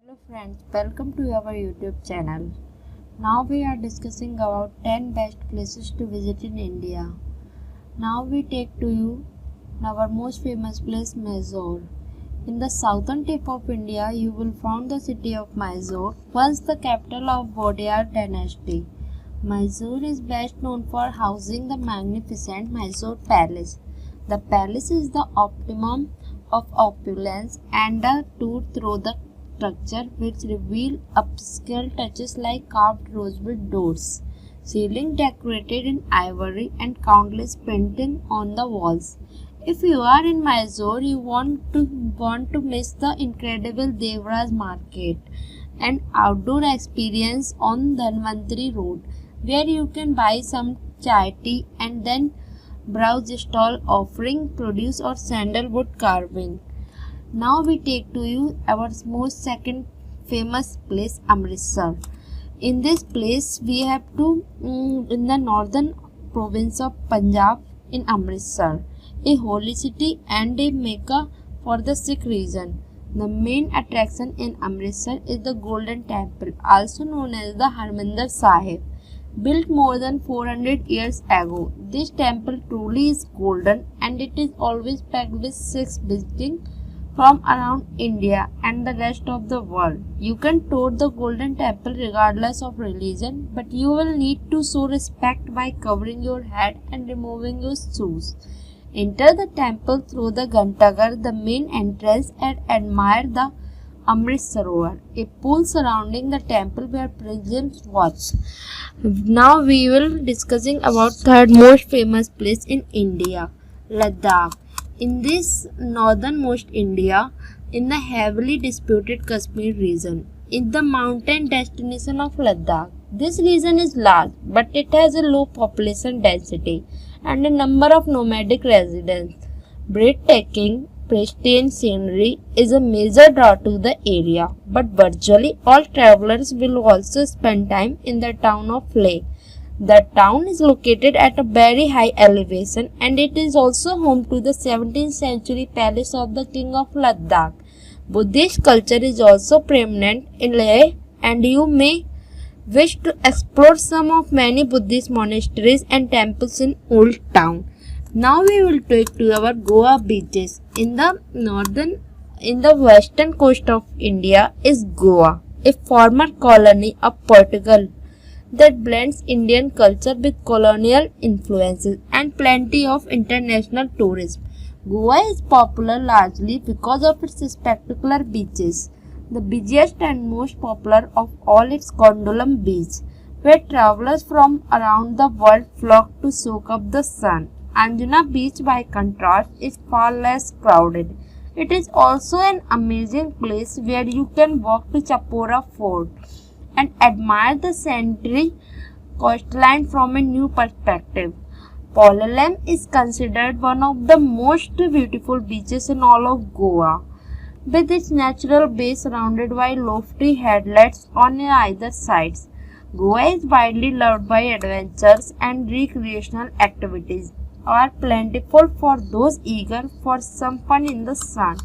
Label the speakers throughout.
Speaker 1: Hello friends, welcome to our YouTube channel. Now we are discussing about 10 best places to visit in India. Now we take to you our most famous place Mysore. In the southern tip of India, you will find the city of Mysore, once the capital of Vodiyar dynasty. Mysore is best known for housing the magnificent Mysore Palace. The palace is the optimum of opulence and a tour through the structure which reveal upscale touches like carved rosewood doors, ceiling decorated in ivory and countless painting on the walls. If you are in Mysore, you want to miss the incredible Devraj market, an outdoor experience on Dhanvantari Road, where you can buy some chai tea and then browse stall offering produce or sandalwood carving. Now we take to you our most second famous place Amritsar. In this place we have in the northern province of Punjab in Amritsar, a holy city and a Mecca for the Sikh region. The main attraction in Amritsar is the Golden Temple, also known as the Harmandir Sahib. Built more than 400 years ago, this temple truly is golden and it is always packed with Sikhs visiting from around India and the rest of the world. You can tour the Golden Temple regardless of religion, but you will need to show respect by covering your head and removing your shoes. Enter the temple through the Ghantaghar, the main entrance, and admire the Amrit Sarovar, a pool surrounding the temple where pilgrims watch. Now we will discussing about third most famous place in India, Ladakh. In this northernmost India, in the heavily disputed Kashmir region, is the mountain destination of Ladakh. This region is large, but it has a low population density and a number of nomadic residents. Breathtaking, pristine scenery is a major draw to the area, but virtually all travelers will also spend time in the town of Leh. The town is located at a very high elevation and it is also home to the 17th century palace of the king of Ladakh. Buddhist culture is also prominent in Leh and you may wish to explore some of many Buddhist monasteries and temples in Old Town. Now we will take to our Goa beaches. In the western coast of India is Goa, a former colony of Portugal that blends Indian culture with colonial influences and plenty of international tourism. Goa is popular largely because of its spectacular beaches. The busiest and most popular of all is Gondolam Beach, where travelers from around the world flock to soak up the sun. Anjuna Beach, by contrast, is far less crowded. It is also an amazing place where you can walk to Chapora Fort and admire the century coastline from a new perspective. Palolem is considered one of the most beautiful beaches in all of Goa, with its natural bay surrounded by lofty headlands on either sides. Goa is widely loved by adventures and recreational activities are plentiful for those eager for some fun in the sun.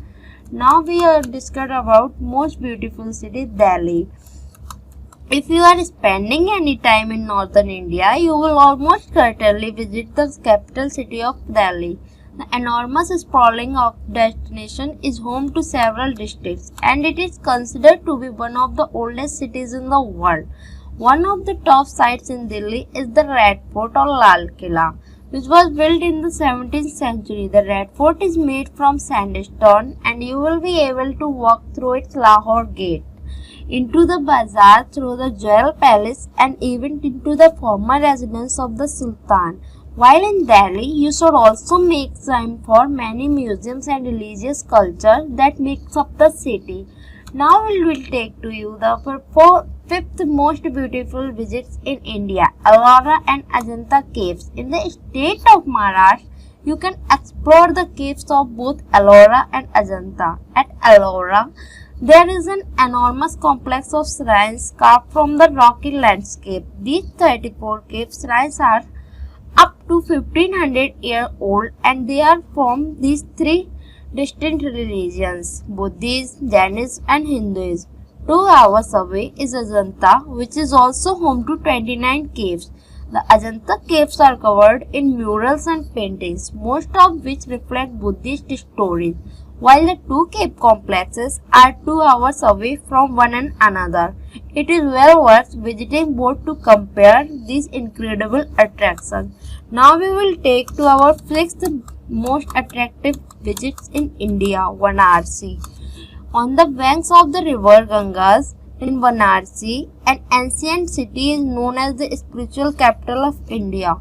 Speaker 1: Now we are discussing about most beautiful city Delhi. If you are spending any time in northern India, you will almost certainly visit the capital city of Delhi. The enormous sprawling of destination is home to several districts and it is considered to be one of the oldest cities in the world. One of the top sites in Delhi is the Red Fort or Lal Killa, which was built in the 17th century. The Red Fort is made from sandstone and you will be able to walk through its Lahore gate, into the bazaar, through the Jewel Palace and even into the former residence of the Sultan. While in Delhi, you should also make time for many museums and religious culture that makes up the city. Now we will take to you the fifth most beautiful visits in India, Ellora and Ajanta caves. In the state of Maharashtra, you can explore the caves of both Ellora and Ajanta. At Ellora, there is an enormous complex of shrines carved from the rocky landscape. These 34 cave shrines are up to 1500 years old and they are from these three distinct religions, Buddhism, Jainism and Hinduism. 2 hours away is Ajanta, which is also home to 29 caves. The Ajanta caves are covered in murals and paintings, most of which reflect Buddhist stories, while the two cave complexes are 2 hours away from one another. It is well worth visiting both to compare these incredible attractions. Now we will take to our 6th most attractive visits in India, Varanasi. On the banks of the river Ganges in Varanasi, an ancient city is known as the spiritual capital of India.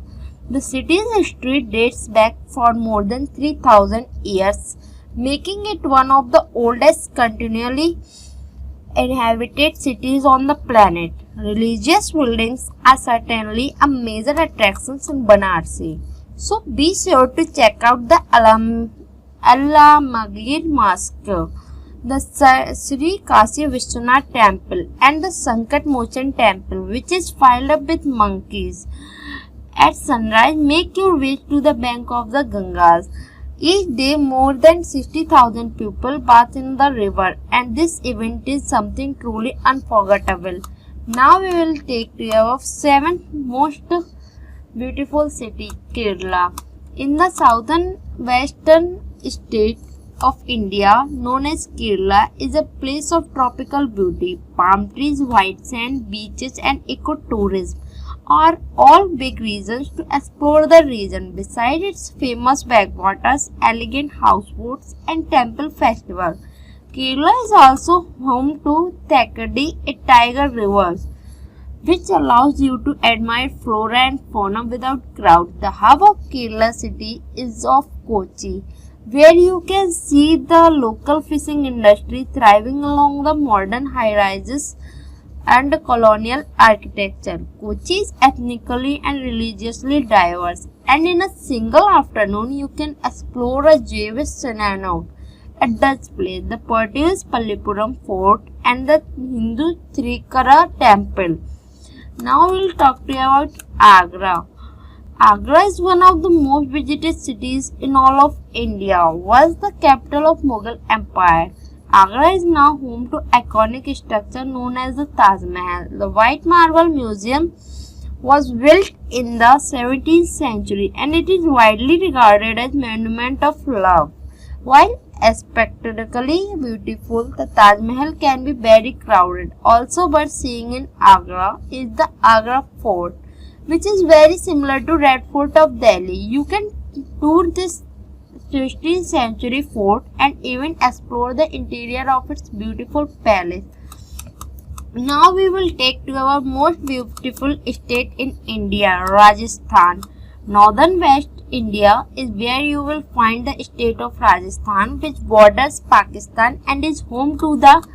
Speaker 1: The city's history dates back for more than 3000 years, making it one of the oldest continually inhabited cities on the planet. Religious buildings are certainly a major attraction in Varanasi. So be sure to check out the Alamagir Mosque, the Sri Kashi Vishwanath Temple and the Sankat Mochan Temple, which is filled up with monkeys. At sunrise, make your way to the bank of the Ganges. Each day, more than 60,000 people bath in the river, and this event is something truly unforgettable. Now we will take to our 7th most beautiful city, Kerala. In the southern western state of India, known as Kerala, is a place of tropical beauty. Palm trees, white sand, beaches and ecotourism are all big reasons to explore the region. Besides its famous backwaters, elegant houseboats and temple festivals, Kerala is also home to Thakadi, a tiger river, which allows you to admire flora and fauna without crowd. The hub of Kerala city is of Kochi, where you can see the local fishing industry thriving along the modern high-rises and colonial architecture. Kochi is ethnically and religiously diverse, and in a single afternoon you can explore a Jewish synagogue, a Dutch place, the Portuguese Pallipuram fort and the Hindu Trikara temple. Now we will talk to you about Agra. Agra is one of the most visited cities in all of India. Was the capital of Mughal Empire. Agra is now home to iconic structure known as the Taj Mahal. The White Marble Museum was built in the 17th century and it is widely regarded as monument of love. While aesthetically beautiful, the Taj Mahal can be very crowded. Also worth seeing in Agra is the Agra Fort, which is very similar to Red Fort of Delhi. You can tour this 16th century fort and even explore the interior of its beautiful palace. Now we will take to our most beautiful state in India, Rajasthan. Northern West India is where you will find the state of Rajasthan, which borders Pakistan and is home to the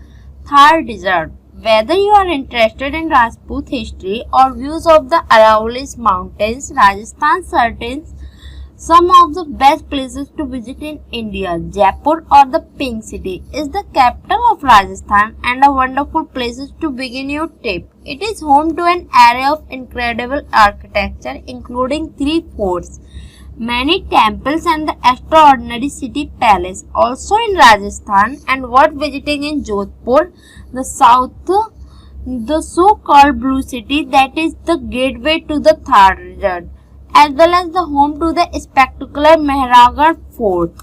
Speaker 1: Thar Desert. Whether you are interested in Rajput history or views of the Aravallis Mountains, Rajasthan certainly some of the best places to visit in India. Jaipur, or the Pink City, is the capital of Rajasthan and a wonderful place to begin your trip. It is home to an array of incredible architecture including 3 forts, many temples and the extraordinary city palace. Also in Rajasthan and worth visiting in Jodhpur, the south, the so-called Blue City that is the gateway to the Thar Desert, as well as the home to the spectacular Mehragarh Fort.